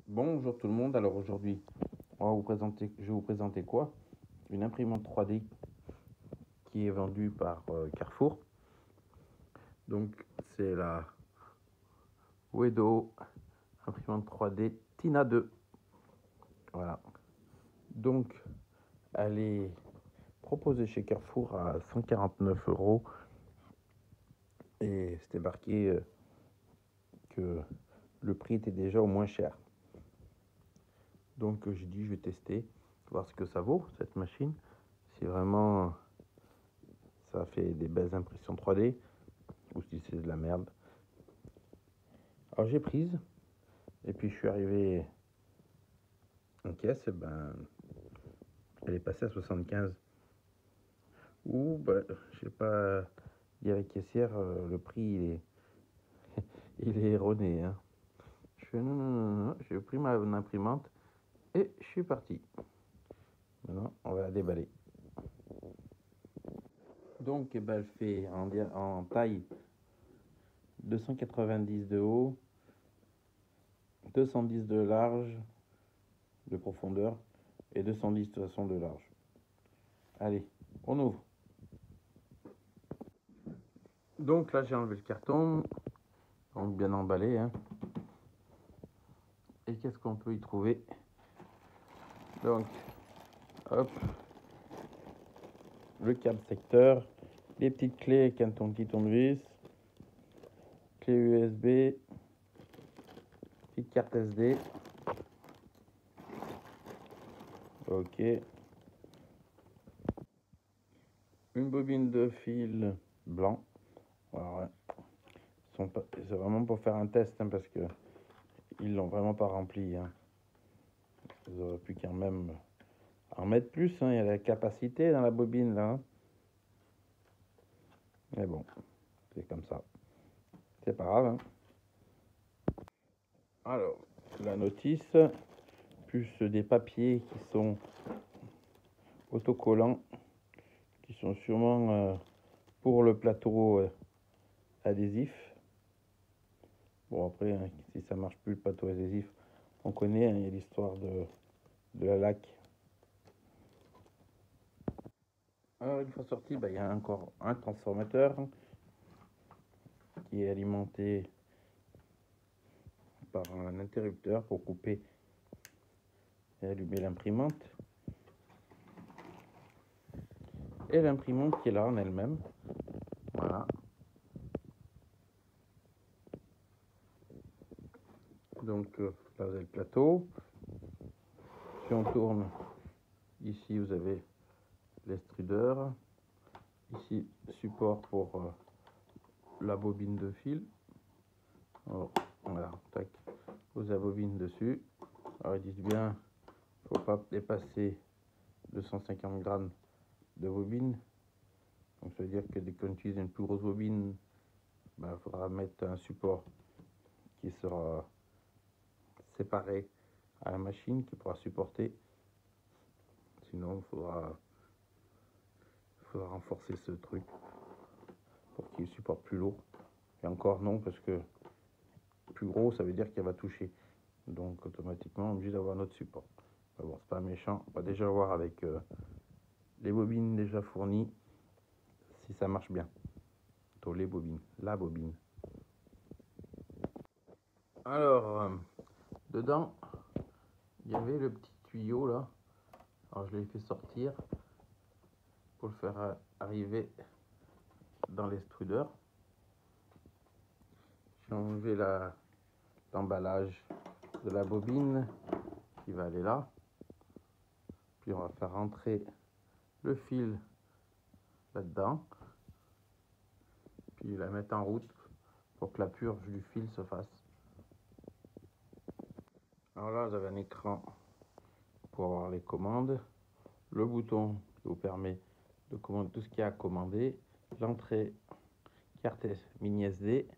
Bonjour tout le monde, alors aujourd'hui je vais vous présenter quoi? Une imprimante 3D qui est vendue par Carrefour. Donc c'est la Wedo imprimante 3D Tina 2. Voilà. Donc elle est proposée chez Carrefour à 149 euros et c'était marqué que le prix était déjà au moins cher. Donc j'ai dit je vais tester, voir ce que ça vaut cette machine. Si vraiment ça fait des belles impressions 3D ou si c'est de la merde. Alors j'ai prise, et puis je suis arrivé en caisse, et ben elle est passée à 75. Ou je sais pas, dit à la caissière, le prix il est erroné. Hein. Je fais non, non, non, non, j'ai pris ma imprimante et je suis parti. Maintenant, on va la déballer. Donc elle fait en taille 290 de haut, 210 de large, de profondeur, et 210 de façon de large. Allez, on ouvre. Donc là, j'ai enlevé le carton, donc bien emballé. Hein. Et qu'est-ce qu'on peut y trouver? Donc, hop, le câble secteur, les petites clés avec un petit tournevis, clé USB, petite carte SD. Ok. Une bobine de fil blanc. Alors, ouais. C'est vraiment pour faire un test hein, parce que ils l'ont vraiment pas rempli. Hein. Ils auraient pu quand même en mettre plus. Hein. Il y a la capacité dans la bobine là. Hein. Mais bon, c'est comme ça. C'est pas grave. Hein. Alors, la notice, plus des papiers qui sont autocollants, qui sont sûrement pour le plateau adhésif. Bon, après, hein, si ça marche plus le plateau adhésif, on connaît hein, l'histoire de la laque. Alors, une fois sorti, il y a encore un transformateur qui est alimenté par un interrupteur pour couper et allumer l'imprimante. Et l'imprimante qui est là en elle-même. Voilà. Donc là, vous avez le plateau. Si on tourne, ici, vous avez l'extrudeur. Ici, support pour la bobine de fil. Alors, voilà, tac, vous avez bobine dessus. Alors, ils disent bien, il ne faut pas dépasser 250 grammes de bobine. Donc, ça veut dire que dès qu'on utilise une plus grosse bobine, il faudra mettre un support qui sera séparé à la machine, qui pourra supporter. Sinon, il faudra renforcer ce truc pour qu'il supporte plus lourd. Et encore non, parce que plus gros, ça veut dire qu'elle va toucher. Donc, automatiquement, on est obligé d'avoir notre support. Mais bon, c'est pas méchant. On va déjà voir avec les bobines déjà fournies si ça marche bien. Plutôt les bobines, la bobine. Alors, dedans, il y avait le petit tuyau là. Alors, je l'ai fait sortir pour le faire arriver dans l'extrudeur. J'ai enlevé l'emballage de la bobine qui va aller là. Puis on va faire rentrer le fil là-dedans. Puis la mettre en route pour que la purge du fil se fasse. Alors là, vous avez un écran pour avoir les commandes. Le bouton qui vous permet de commander tout ce qu'il y a à commander. L'entrée carte mini SD.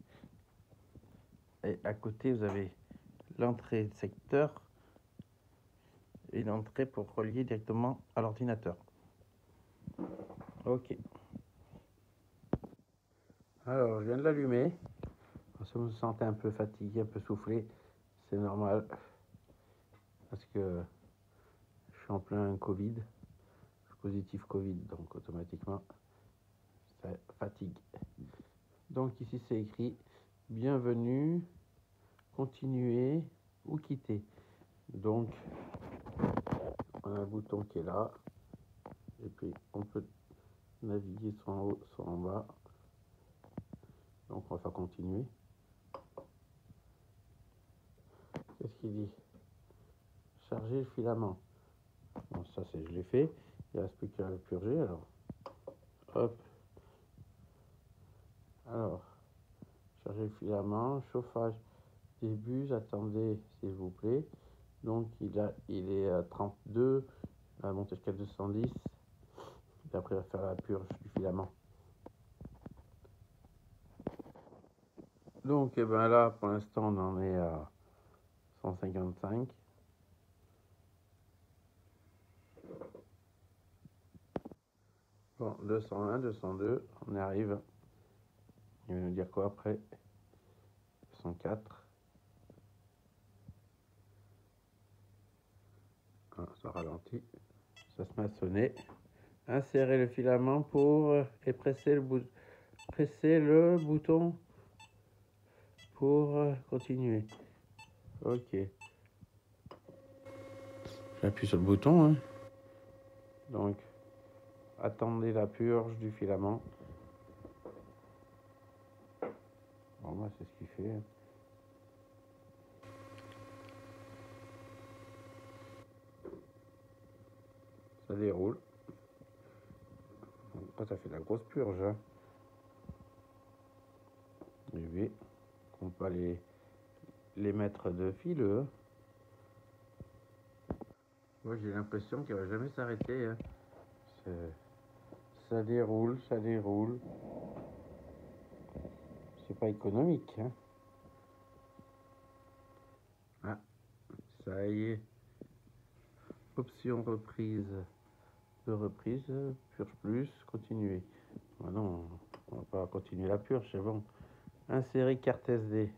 Et à côté, vous avez l'entrée secteur et l'entrée pour relier directement à l'ordinateur. Ok. Alors, je viens de l'allumer. Si vous vous sentez un peu fatigué, un peu soufflé, c'est normal. parce que je suis en plein Covid, je suis positif Covid, donc automatiquement ça fatigue. Donc ici c'est écrit bienvenue, continuer ou quitter. Donc on a un bouton qui est là, et puis on peut naviguer soit en haut, soit en bas. Donc on va faire continuer. Qu'est-ce qu'il dit? Charger le filament. Bon, ça c'est je l'ai fait. Il ne reste plus qu'à le purger alors. Hop. Alors, charger le filament, chauffage des bus, attendez s'il vous plaît. Donc il est à 32, à monter jusqu'à 210. Et après il va faire la purge du filament. Donc et ben là pour l'instant on en est à 155. Bon, 201, 202, on y arrive. Il va nous dire quoi après? 204. Ah, ça ralentit. Ça se met à sonner. Insérez le filament pour et presser le bouton pour continuer. Ok. J'appuie sur le bouton. Hein. Donc, attendez la purge du filament. Bon, moi, c'est ce qu'il fait. Hein. Ça déroule. Donc, ça fait de la grosse purge. Hein. UV. On peut les mettre de fil. Moi, j'ai l'impression qu'il ne va jamais s'arrêter. Hein. Ça déroule, ça déroule. C'est pas économique. Hein. Ah, ça y est. Option reprise. De reprise, purge plus, continuer. Ah non, on va pas continuer la purge, c'est bon. Insérer carte SD.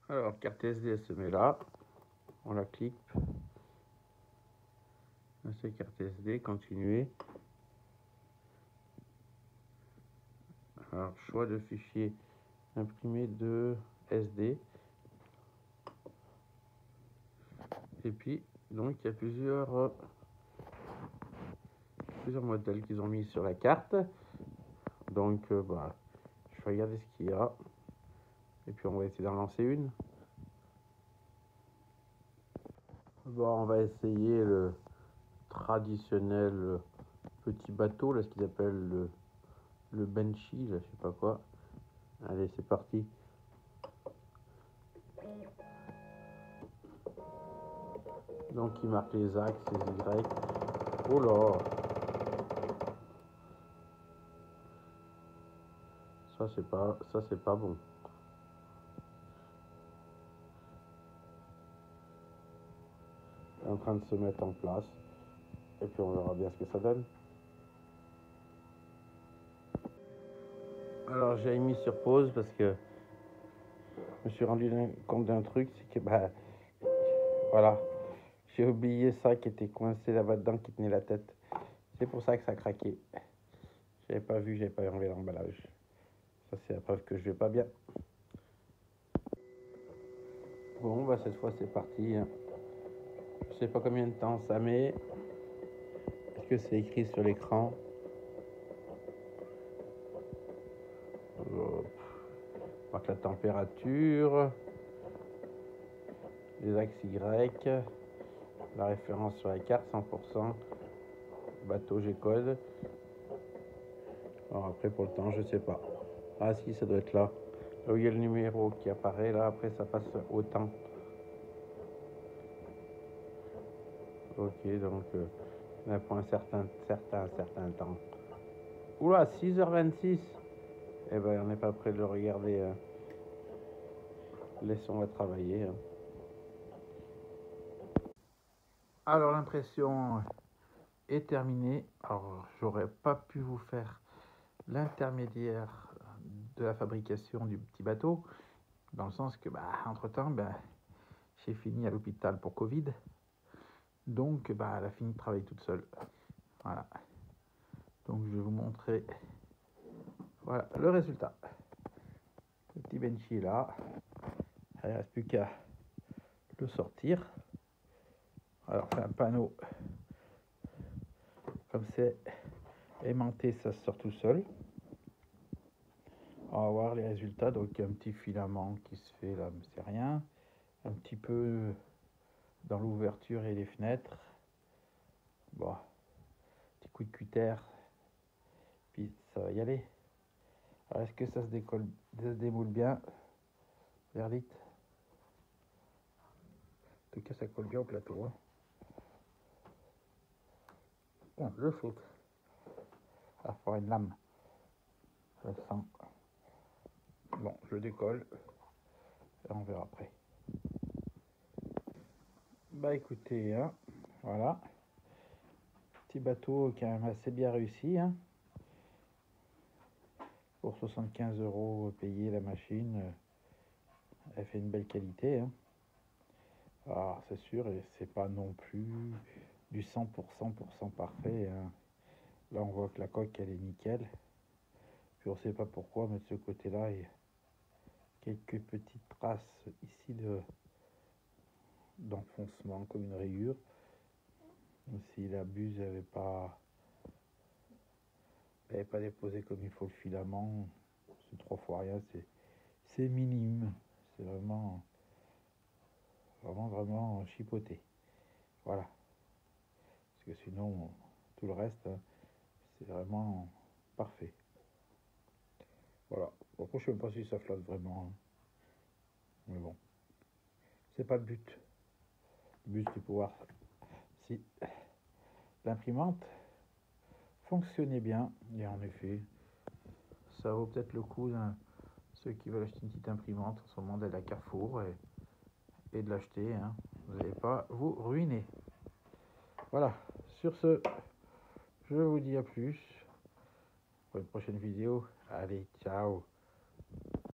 Alors, carte SD, elle se met là. On la clique. Insérer carte SD, continuer. Alors, choix de fichier. Imprimer de SD. Et puis, donc, il y a plusieurs modèles qu'ils ont mis sur la carte. Donc, bah, je vais regarder ce qu'il y a. Et puis, on va essayer d'en lancer une. Bon, on va essayer le traditionnel petit bateau, là, ce qu'ils appellent le Benchy, là, je sais pas quoi. Allez, c'est parti. Donc, il marque les axes, les Y. Oh là! Ça, c'est pas bon. C'est en train de se mettre en place. Et puis, on verra bien ce que ça donne. Alors, j'ai mis sur pause parce que je me suis rendu compte d'un truc, c'est que, bah, voilà, j'ai oublié ça qui était coincé là-bas dedans, qui tenait la tête. C'est pour ça que ça craquait. J'avais pas enlevé l'emballage. Ça, c'est la preuve que je vais pas bien. Bon, bah, cette fois, c'est parti. Je sais pas combien de temps ça met. Est-ce que c'est écrit sur l'écran? Marque la température, les axes Y, la référence sur la carte 100%, bateau G-code. Alors après pour le temps je sais pas. Ah si, ça doit être là. Là où il y a le numéro qui apparaît, là après ça passe au temps. Ok, donc là pour un certain temps. Oula, 6h26. Eh ben on n'est pas prêt de le regarder. Hein. Laissons-le travailler. Hein. Alors l'impression est terminée. Alors j'aurais pas pu vous faire l'intermédiaire de la fabrication du petit bateau, dans le sens que, bah, entre-temps, bah, j'ai fini à l'hôpital pour Covid. Donc, bah, elle a fini de travailler toute seule. Voilà. Donc, je vais vous montrer, voilà, le résultat. Le petit benchy est là. Il ne reste plus qu'à le sortir. Alors, c'est un panneau. Comme c'est aimanté, ça se sort tout seul. On va voir les résultats. Donc, il y a un petit filament qui se fait là, mais c'est rien. Un petit peu dans l'ouverture et les fenêtres. Bon, petit coup de cutter. Puis ça va y aller. Alors, est-ce que ça se démoule bien, Verlite? En tout cas, ça colle bien au plateau. Hein. Bon, je saute. Il va falloir une lame. Je sens. Bon, je décolle. Et on verra après. Bah écoutez, hein, voilà. Petit bateau quand même assez bien réussi. Hein. Pour 75 € payé la machine, elle fait une belle qualité. Hein. Alors c'est sûr, et c'est pas non plus du 100% parfait. Hein. Là on voit que la coque elle est nickel. Puis on sait pas pourquoi, mais de ce côté-là, il y a quelques petites traces ici d'enfoncement, comme une rayure. Si la buse n'avait pas déposé comme il faut le filament, c'est 3 fois rien, c'est minime. C'est vraiment chipoté. Voilà. Parce que sinon, tout le reste, hein, c'est vraiment parfait. Voilà. Après, je sais même pas si ça flotte vraiment. Hein. Mais bon. C'est pas le but. Le but, c'est de pouvoir. Si l'imprimante fonctionnait bien, et en effet, ça vaut peut-être le coup, ceux qui veulent acheter une petite imprimante, en ce moment d'aller à Carrefour et de l'acheter. Hein. Vous n'allez pas vous ruiner. Voilà. Sur ce, je vous dis à plus pour une prochaine vidéo. Allez, ciao.